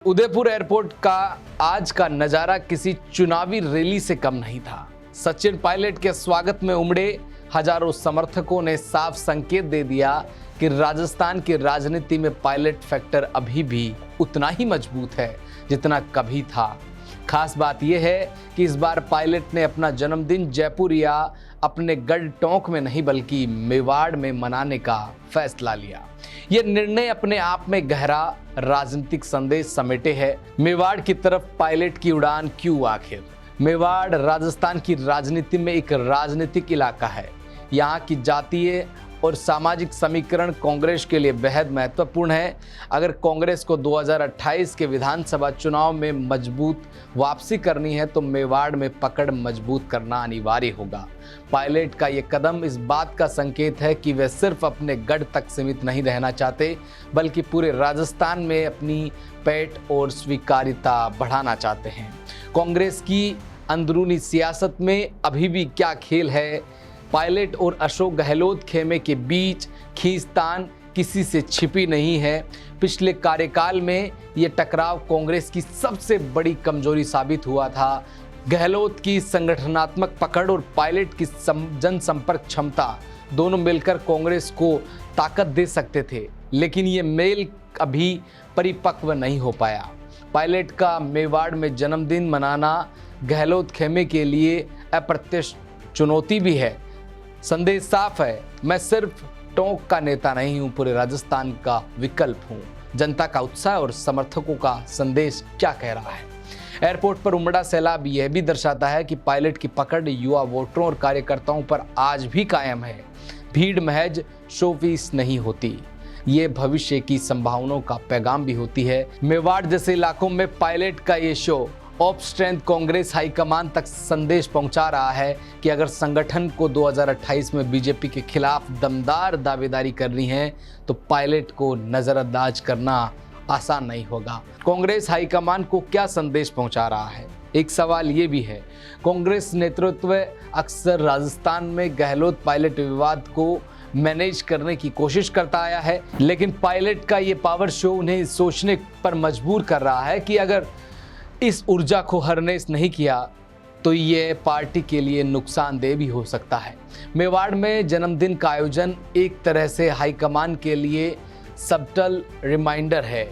Udaipur airport का आज का नजारा किसी चुनावी रैली से कम नहीं था। सचिन पायलट के स्वागत में उमड़े हजारों समर्थकों ने साफ संकेत दे दिया कि राजस्थान की राजनीति में पायलट फैक्टर अभी भी उतना ही मजबूत है जितना कभी था। खास बात यह है कि इस बार पायलट ने अपना जन्मदिन जयपुर या अपने गढ़ टोंक में नहीं बल्कि मेवाड़ में मनाने का फैसला लिया। यह निर्णय अपने आप में गहरा राजनीतिक संदेश समेटे है। मेवाड़ की तरफ पायलट की उड़ान क्यों आखिर? मेवाड़ राजस्थान की राजनीति में एक राजनीतिक इलाका है। यहाँ की जातीय और सामाजिक समीकरण कांग्रेस के लिए बेहद महत्वपूर्ण है। अगर कांग्रेस को 2028 के विधानसभा चुनाव में मजबूत वापसी करनी है तो मेवाड़ में पकड़ मजबूत करना अनिवार्य होगा। पायलट का ये कदम इस बात का संकेत है कि वे सिर्फ अपने गढ़ तक सीमित नहीं रहना चाहते बल्कि पूरे राजस्थान में अपनी पैठ और स्वीकार्यता बढ़ाना चाहते हैं। कांग्रेस की अंदरूनी सियासत में अभी भी क्या खेल है? पायलट और अशोक गहलोत खेमे के बीच खींचतान किसी से छिपी नहीं है। पिछले कार्यकाल में ये टकराव कांग्रेस की सबसे बड़ी कमजोरी साबित हुआ था। गहलोत की संगठनात्मक पकड़ और पायलट की जनसंपर्क क्षमता दोनों मिलकर कांग्रेस को ताकत दे सकते थे, लेकिन ये मेल अभी परिपक्व नहीं हो पाया। पायलट का मेवाड़ में जन्मदिन मनाना गहलोत खेमे के लिए अप्रत्यक्ष चुनौती भी है। संदेश साफ है, मैं सिर्फ टोंक का नेता नहीं हूं, पूरे राजस्थान का विकल्प हूं। जनता का उत्साह और समर्थकों का संदेश क्या कह रहा है? एयरपोर्ट पर उमड़ा सैलाब यह भी दर्शाता है कि पायलट की पकड़ युवा वोटरों और कार्यकर्ताओं पर आज भी कायम है। भीड़ महज शोपीस नहीं होती, ये भविष्य की संभावनाओं का पैगाम भी होती है। मेवाड़ जैसे इलाकों में पायलट का ये show off strength Congress high command तक संदेश पहुंचा रहा है कि अगर संगठन को 2028 में बीजेपी के खिलाफ दमदार दावेदारी करनी है तो पायलट को नजरअंदाज करना आसान नहीं होगा। कांग्रेस हाईकमान को क्या संदेश पहुंचा रहा है? एक सवाल ये भी है, कांग्रेस नेतृत्व अक्सर राजस्थान में गहलोत पायलट विवाद को मैनेज करने की कोशिश करता आया है, लेकिन पायलट का ये पावर शो उन्हें सोचने पर मजबूर कर रहा है कि अगर इस ऊर्जा को हार्नेस नहीं किया तो ये पार्टी के लिए नुकसानदेह भी हो सकता है। मेवाड़ में जन्मदिन का आयोजन एक तरह से हाईकमान के लिए सबटल रिमाइंडर है,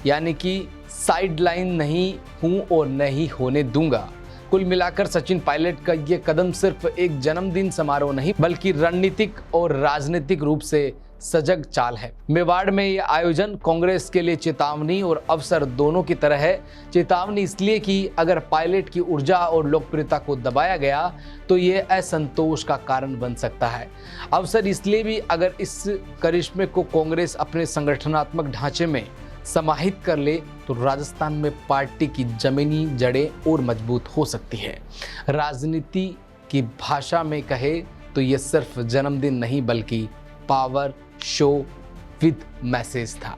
यानी कि साइडलाइन नहीं हूं और नहीं होने दूंगा। कुल मिलाकर सचिन पायलट का ये कदम सिर्फ एक जन्मदिन समारोह नहीं बल्कि रणनीतिक और राजनीतिक रूप से सजग चाल है। मेवाड़ में यह आयोजन कांग्रेस के लिए चेतावनी और अवसर दोनों की तरह है। चेतावनी इसलिए कि अगर पायलट की ऊर्जा और लोकप्रियता को दबाया गया तो ये असंतोष का कारण बन सकता है। अवसर इसलिए भी अगर इस करिश्मे को कांग्रेस अपने संगठनात्मक ढांचे में समाहित कर ले तो राजस्थान में पार्टी की जमीनी जड़ें और मजबूत हो सकती है। राजनीति की भाषा में कहे तो ये सिर्फ जन्मदिन नहीं बल्कि पावर शो विद मैसेज था।